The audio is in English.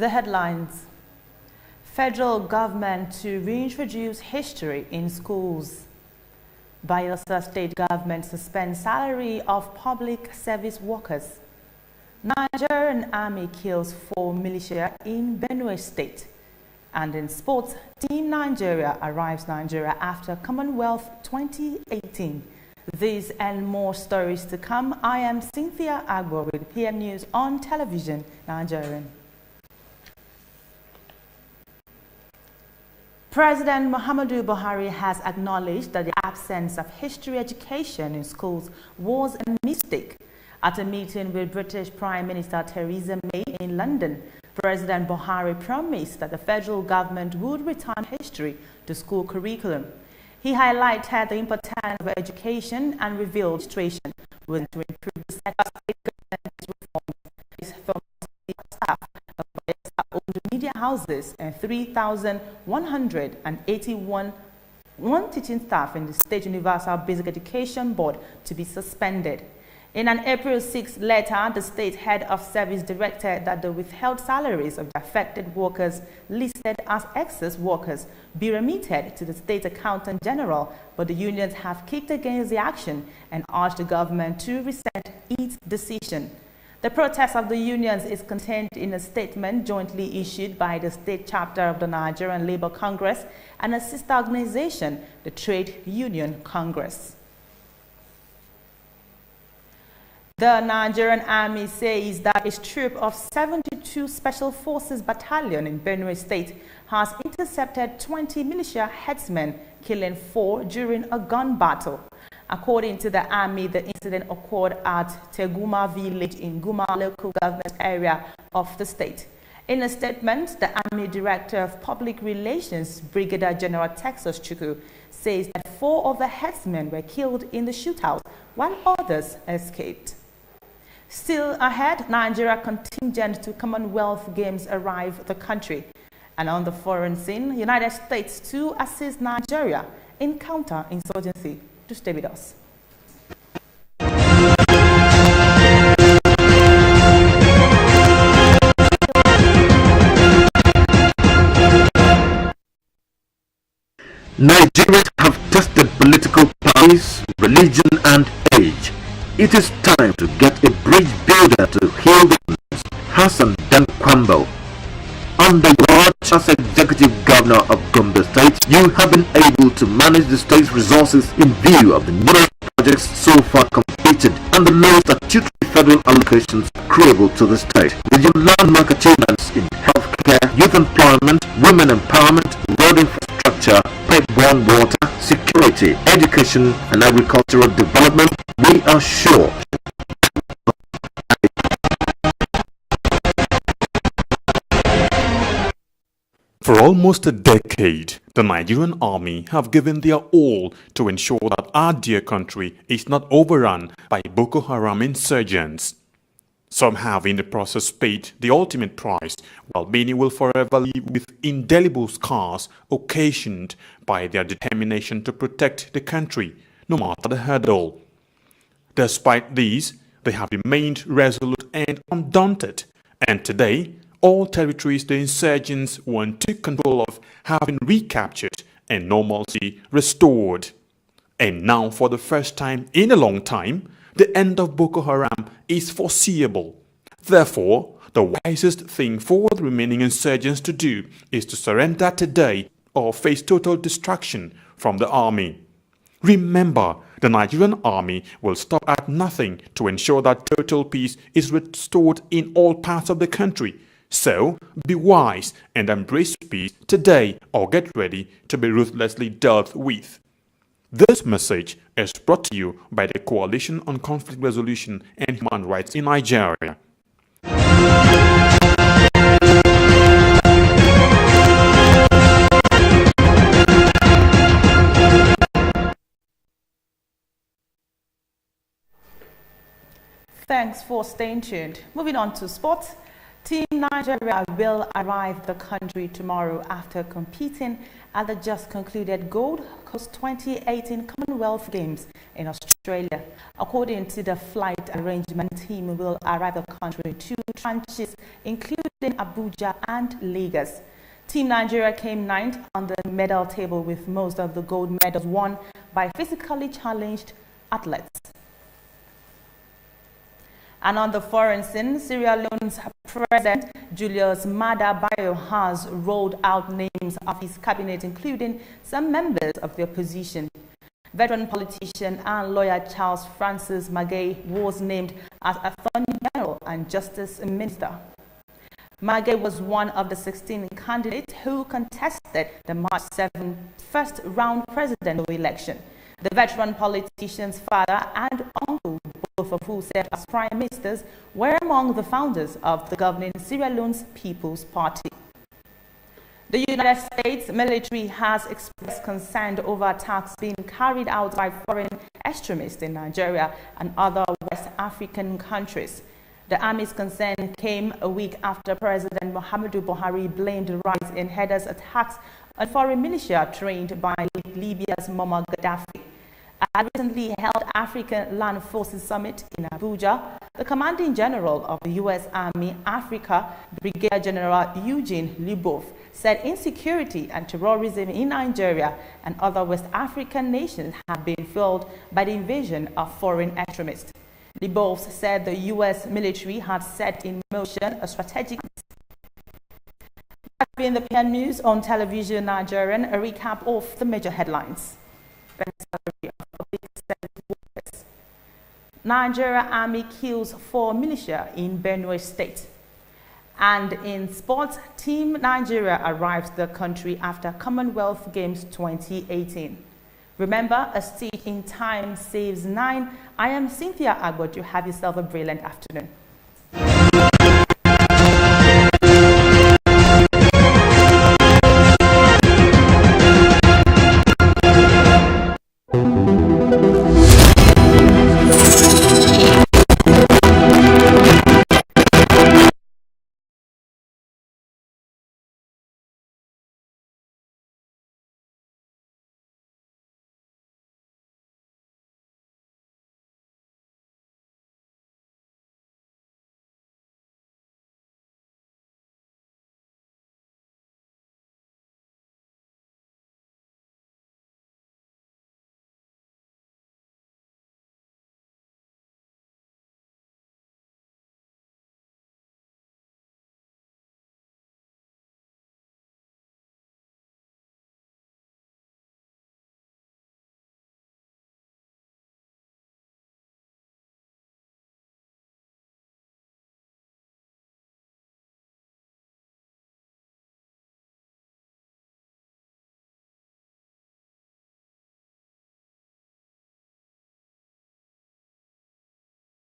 The headlines. Federal government to reintroduce history in schools. Bayelsa state government suspends salary of public service workers. Nigerian army kills 4 militia in Benue state. And in sports, Team Nigeria arrives Nigeria after Commonwealth 2018. These and more stories to come. I am Cynthia Agbo with PM News on Television Nigerian. President Muhammadu Buhari has acknowledged that the absence of history education in schools was a mistake. At a meeting with British Prime Minister Theresa May in London, President Buhari promised that the federal government would return history to school curriculum. He highlighted the importance of education and revealed administration will to improve the set of state government reforms staff owned media houses and 3,181 teaching staff in the State Universal Basic Education Board to be suspended. In an April 6 letter, the state head of service directed that the withheld salaries of the affected workers listed as excess workers be remitted to the state accountant general, but the unions have kicked against the action and urged the government to rescind its decision. The protest of the unions is contained in a statement jointly issued by the state chapter of the Nigerian Labour Congress and a sister organization, the Trade Union Congress. The Nigerian Army says that its troop of 72 Special Forces Battalion in Benue State has intercepted 20 militia headsmen, killing 4 during a gun battle. According to the Army, the incident occurred at Teguma village in Guma local government area of the state. In a statement, the Army Director of Public Relations, Brigadier General Texas Chukwu, says that 4 of the headsmen were killed in the shootout, while others escaped. Still ahead, Nigeria contingent to Commonwealth Games arrive the country. And on the foreign scene, United States to assist Nigeria in counter-insurgency. To stay with us. Nigerians have tested political parties, religion and age. It is time to get a bridge builder to heal the wounds. Hassan Dan Kwambo. Under your watch as Executive Governor of Gombe State, you have been able to manage the state's resources in view of the numerous projects so far completed and the low statutory federal allocations accruable to the state. With your landmark achievements in healthcare, youth employment, women empowerment, road infrastructure, pipe-borne water, security, education and agricultural development, we are sure For almost a decade, the Nigerian army have given their all to ensure that our dear country is not overrun by Boko Haram insurgents. Some have in the process paid the ultimate price, while many will forever live with indelible scars occasioned by their determination to protect the country, no matter the hurdle. Despite these, they have remained resolute and undaunted, and today, all territories the insurgents want to control of have been recaptured and normalcy restored. And now, for the first time in a long time, the end of Boko Haram is foreseeable. Therefore, the wisest thing for the remaining insurgents to do is to surrender today or face total destruction from the army. Remember, the Nigerian army will stop at nothing to ensure that total peace is restored in all parts of the country. So, be wise and embrace peace today or get ready to be ruthlessly dealt with. This message is brought to you by the Coalition on Conflict Resolution and Human Rights in Nigeria. Thanks for staying tuned. Moving on to sports. Team Nigeria will arrive the country tomorrow after competing at the just concluded Gold Coast 2018 Commonwealth Games in Australia. According to the flight arrangement, team will arrive the country in 2 tranches, including including Abuja and Lagos. Team Nigeria came ninth on the medal table, with most of the gold medals won by physically challenged athletes. And on the foreign scene, Sierra Leone's President Julius Maada Bio has rolled out names of his cabinet, including some members of the opposition. Veteran politician and lawyer Charles Francis Maguey was named as Attorney General and Justice Minister. Maguey was one of the 16 candidates who contested the March 7 first-round presidential election. The veteran politician's father and uncle, both of who served as prime ministers, were among the founders of the governing Sierra Leone's People's Party. The United States military has expressed concern over attacks being carried out by foreign extremists in Nigeria and other West African countries. The Army's concern came a week after President Muhammadu Buhari blamed the rise in Haiti's attacks on foreign militia trained by Libya's Muammar Gaddafi. At a recently held African Land Forces Summit in Abuja, the Commanding General of the U.S. Army Africa, Brigadier General Eugene Libov, said insecurity and terrorism in Nigeria and other West African nations have been fueled by the invasion of foreign extremists. Libov said the U.S. military had set in motion a strategic. That's been the PM News on Television Nigerian, a recap of the major headlines. Nigeria Army kills 4 militia in Benue State. And in sports, Team Nigeria arrives the country after Commonwealth Games 2018. Remember, a stitch in time saves 9. I am Cynthia Agboju. Have yourself a brilliant afternoon.